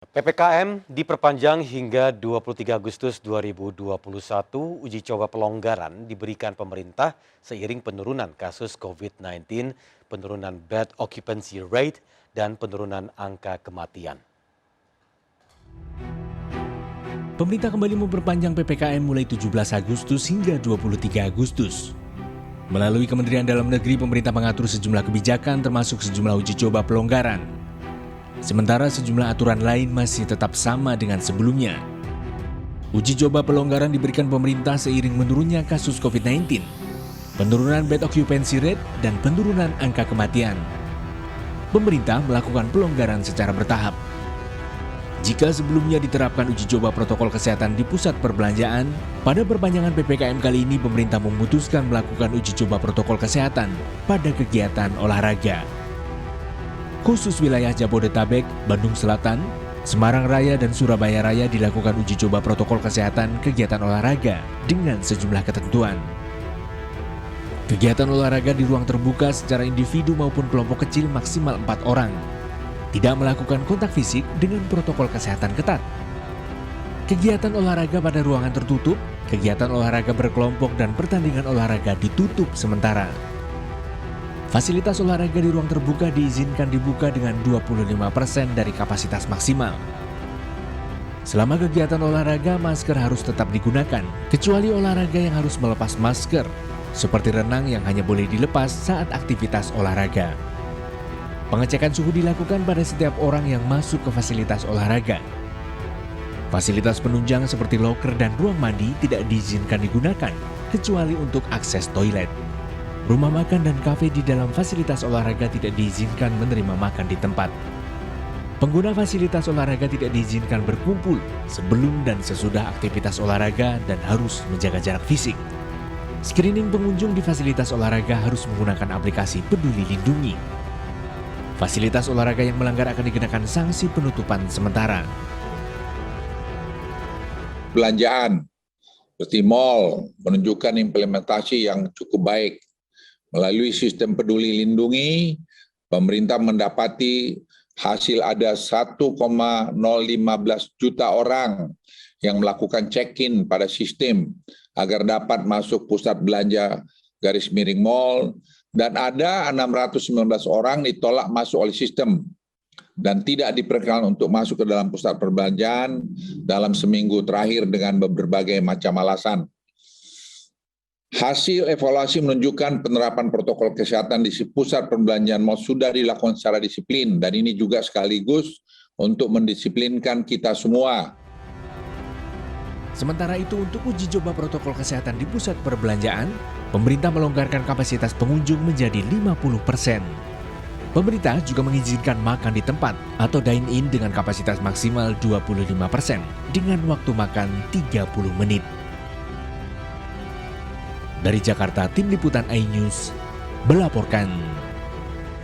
PPKM diperpanjang hingga 23 Agustus 2021. Uji coba pelonggaran diberikan pemerintah seiring penurunan kasus COVID-19, penurunan bed occupancy rate, dan penurunan angka kematian. Pemerintah kembali memperpanjang PPKM mulai 17 Agustus hingga 23 Agustus. Melalui Kementerian Dalam Negeri, pemerintah mengatur sejumlah kebijakan termasuk sejumlah uji coba pelonggaran. Sementara sejumlah aturan lain masih tetap sama dengan sebelumnya. Uji coba pelonggaran diberikan pemerintah seiring menurunnya kasus COVID-19, penurunan bed occupancy rate, dan penurunan angka kematian. Pemerintah melakukan pelonggaran secara bertahap. Jika sebelumnya diterapkan uji coba protokol kesehatan di pusat perbelanjaan, pada perpanjangan PPKM kali ini pemerintah memutuskan melakukan uji coba protokol kesehatan pada kegiatan olahraga. Khusus wilayah Jabodetabek, Bandung Selatan, Semarang Raya, dan Surabaya Raya dilakukan uji coba protokol kesehatan kegiatan olahraga dengan sejumlah ketentuan. Kegiatan olahraga di ruang terbuka secara individu maupun kelompok kecil maksimal 4 orang. Tidak melakukan kontak fisik dengan protokol kesehatan ketat. Kegiatan olahraga pada ruangan tertutup, kegiatan olahraga berkelompok, dan pertandingan olahraga ditutup sementara. Fasilitas olahraga di ruang terbuka diizinkan dibuka dengan 25% dari kapasitas maksimal. Selama kegiatan olahraga, masker harus tetap digunakan, kecuali olahraga yang harus melepas masker, seperti renang yang hanya boleh dilepas saat aktivitas olahraga. Pengecekan suhu dilakukan pada setiap orang yang masuk ke fasilitas olahraga. Fasilitas penunjang seperti loker dan ruang mandi tidak diizinkan digunakan, kecuali untuk akses toilet. Rumah makan dan kafe di dalam fasilitas olahraga tidak diizinkan menerima makan di tempat. Pengguna fasilitas olahraga tidak diizinkan berkumpul sebelum dan sesudah aktivitas olahraga dan harus menjaga jarak fisik. Screening pengunjung di fasilitas olahraga harus menggunakan aplikasi Peduli Lindungi. Fasilitas olahraga yang melanggar akan dikenakan sanksi penutupan sementara. Belanjaan seperti mal menunjukkan implementasi yang cukup baik. Melalui sistem Peduli Lindungi, pemerintah mendapati hasil ada 1,015 juta orang yang melakukan check-in pada sistem agar dapat masuk pusat belanja _mall, dan ada 619 orang ditolak masuk oleh sistem dan tidak diperkenankan untuk masuk ke dalam pusat perbelanjaan dalam seminggu terakhir dengan berbagai macam alasan. Hasil evaluasi menunjukkan penerapan protokol kesehatan di pusat perbelanjaan mal sudah dilakukan secara disiplin, dan ini juga sekaligus untuk mendisiplinkan kita semua. Sementara itu, untuk uji coba protokol kesehatan di pusat perbelanjaan, pemerintah melonggarkan kapasitas pengunjung menjadi 50%. Pemerintah juga mengizinkan makan di tempat atau dine-in dengan kapasitas maksimal 25% dengan waktu makan 30 menit. Dari Jakarta, Tim Liputan iNews melaporkan.